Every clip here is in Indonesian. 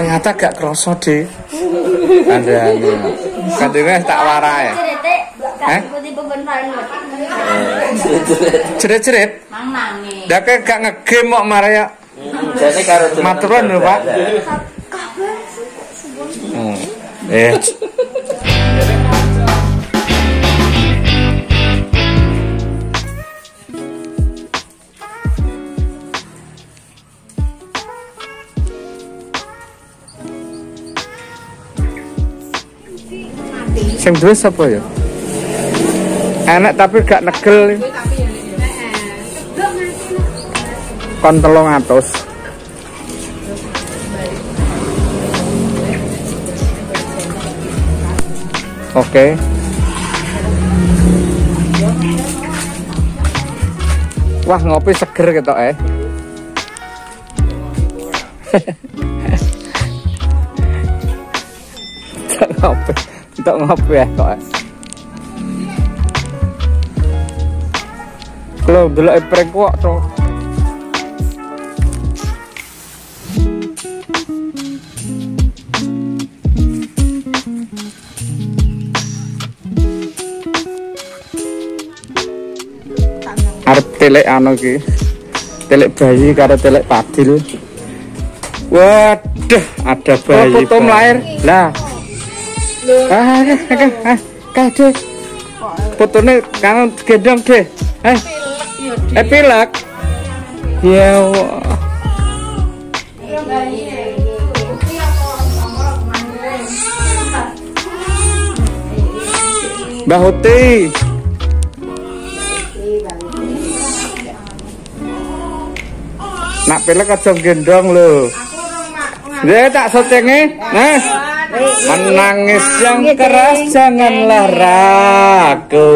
Ternyata gak kroso deh. Kandungnya tak warai. Cerit-cerit. Dah gak ngegame kok Maria. Jadi karo maturan lho Pak. Sing duwe sapa ya? Enak tapi gak negel. Kon 300. Oke. Wah, ngopi seger ketok ngopi ya kok. Kalau delok prank kok to. Arep telek anu iki. Telek bayi karo telek padil. Waduh, ada bayi. Foto lahir. Lah. Kade. Fotone kan gendong deh. Pilek. Ya Allah. Mbah Huti. Nak pilek aja gendong lho. Dia tak syutinge. Nah. Menangis yang keras janganlah ragu.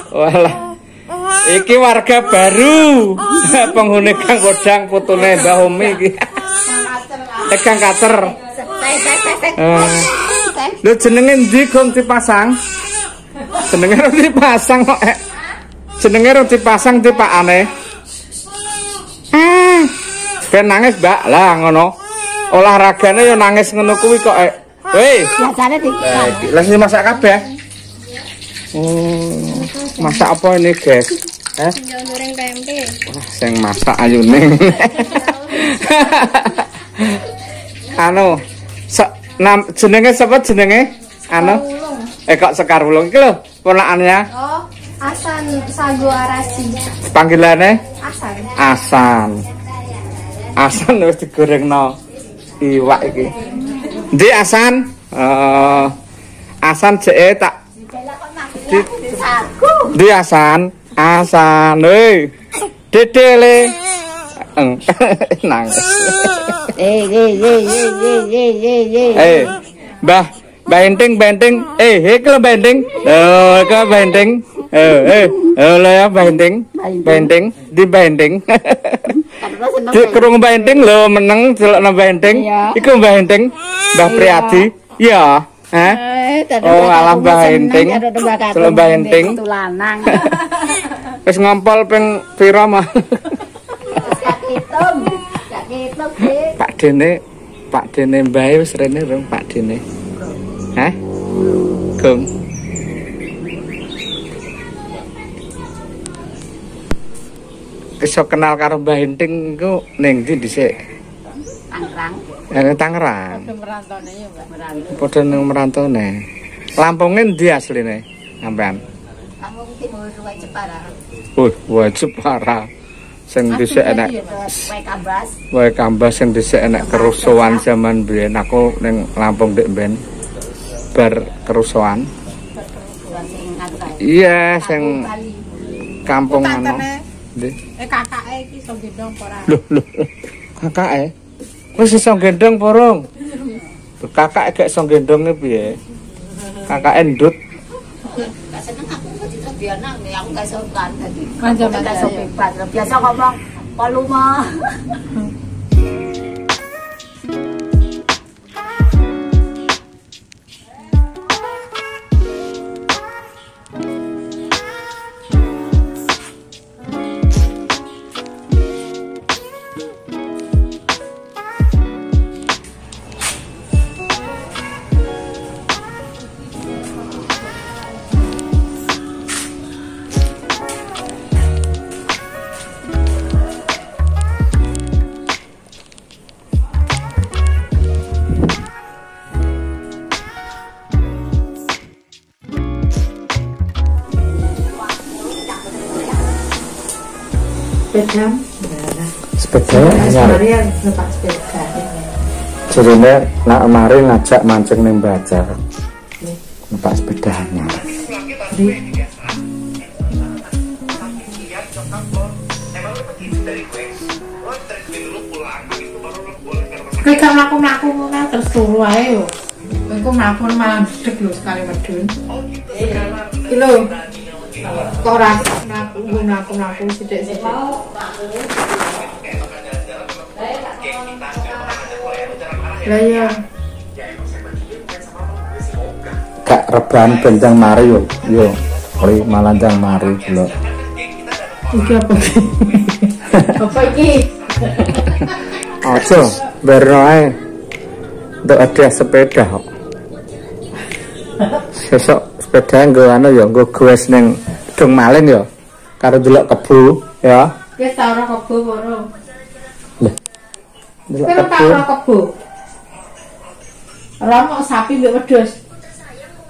Walah. Iki warga baru. Penghuni Kang Godang putune Mbah Umi iki. Tegang kacer. Lho jenenge ndi gong dipasang? Jenenge ora dipasang kok. Jenenge ora dipasang dipakane. Ben nangis, Mbak. Lah ngono. Olahragane yo nangis ngono kuwi kok. Weh. Biasane iki. Lah sing masak kabeh. Masak apa ini, guys? Goreng tempe. Wah, sing masak ayune. Anu, jenenge sapa jenenge? Anu. Kok Sekar Wulung iki lho, ponakane. Oh, Asan Sago Arasi. Panggilane? Asan. Asan. Asan wis digorengno iwak iki. Ndi Asan? Asan jeke tak Ndi Asan? Asan, Dedele. Nangis. Mbah Benteng. Iki lho benteng. Iki benteng. Lho ya benteng. Di benteng. Di kerung benteng lho meneng delokno benteng. Iku benteng Mbah Priadi. Iya. Oh, alah benteng. Delok benteng. Wis ngompol ping pira mah. Pak Dene mbae wis rene rong Pak Dene. Hah? Gong. Iso kenal karo Mbah Enting iku ning ndi dhisik? Tangerang. Tangerang. Padha merantone ya, Mbak. Padha ning merantone. Lampunge ndi asline sampean? Lampung Timur Jepara. Wah, Jepara. Sing dhisik enak wae kambas sing dhisik enak kerusuhan zaman biyen. Aku ning Lampung ndek mben bar kerusuhan. Iya, sing kampung ana. Nggih. Kakake iki iso gendong apa ora? Lho. Kakake. Wis iso gendong porong. Kakake gak iso gendonge piye? Kakake ndut. Gak seneng aku kok diterbiana, aku gak sopan tadi. Gak sopan. Biasa ngomong polu mah. jam. Sepeda anyar. Maria numpak sepeda. Jarine nak mari ngajak mancing ning Bajar. Numpak sepeda anyar. Kita mlaku-mlaku ngono terus turu ae yo. Engko mlaku malah dedeg lho sekali medun. Iki lho. Kok ora mlaku sithik-sithik. Lah ya. Gak reban benjang mari yo. Yo, oli malanjang mari lho. Iki apa iki? Apa iki? Aja berno ae. Nduk ada sepeda kok. Sesuk sepeda nggo anu ya, nggo goes ning Dung Maling ya. Karo delok kebo ya. Wis ta ora kebo ora. Lah. Delok Kira kebo. ora kebo. Ora mau sapi mbek wedhus.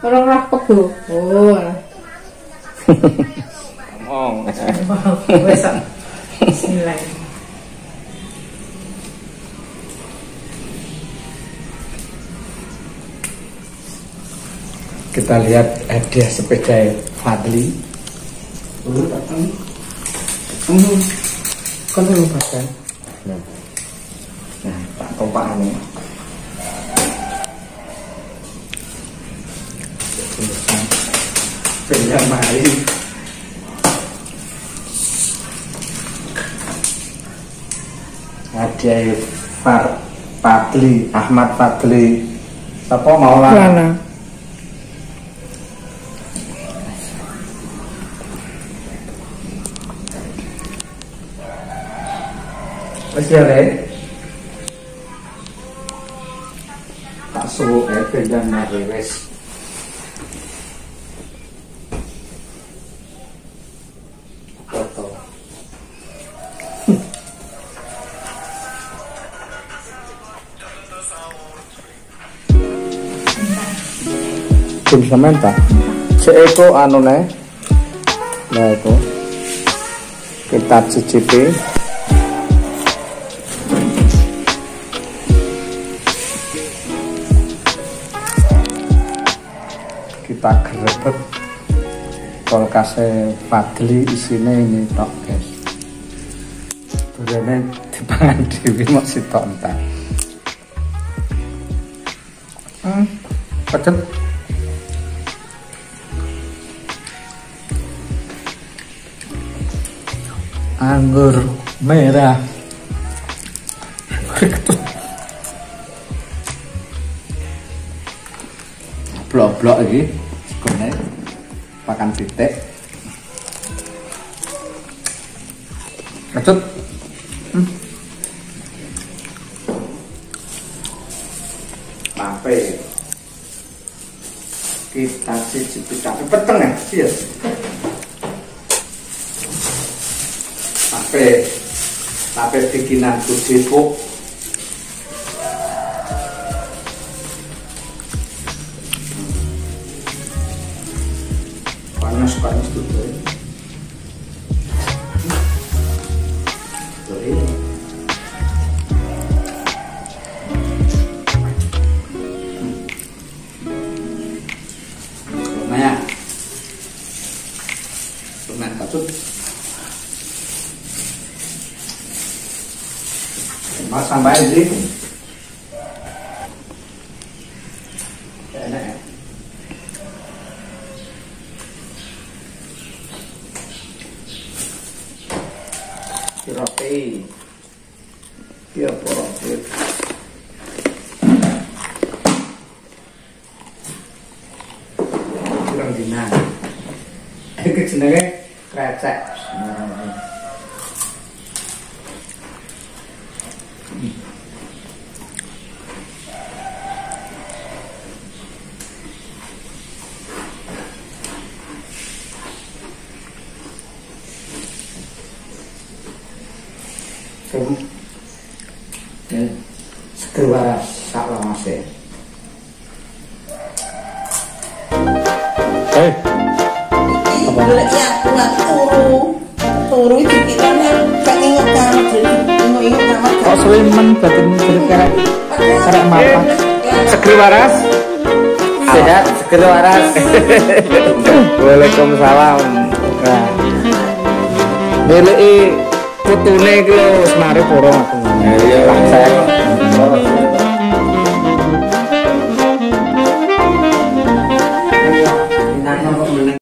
Ora kebo. Oh. Ngomong. Wes. Bismillah. Kita lihat hadiah sepeda Fadli. Kan lu pakai. Nah, tak tompakan ini. Sepeda mari. Hadiah Fadli, Ahmad Fadli. Siapa mau lah? Mana? Wes ya le. Tak suruh pendang mari wes. Foto. Bisa minta. Ceko anu ne. Nah itu. Kita cicipi. Kita gerebek kulkasnya Fadli isinya ini tok guys. Duriannya dipangan dewi masih tok entah. Pecet. Anggur merah. Blok-blok lagi. Kone pakan titik. Kecut. Mape. Kita cicipi tapi peteng ya, iya. Mape bikinan kudiku. Panas tuh tuh. Lumayan. Lumayan patut. Mas sampai di sini. Enak ya. Roti, dia roti. Kurang dina. Iki jenenge krecek. Seger waras sak lamase. Apa? Ya, turu itu kita nggak kok selimen batin karek mapak. Seger waras. Sehat, seger waras. Waalaikumsalam. Nah. Nilai putune iki lho semare porong aku. Iya.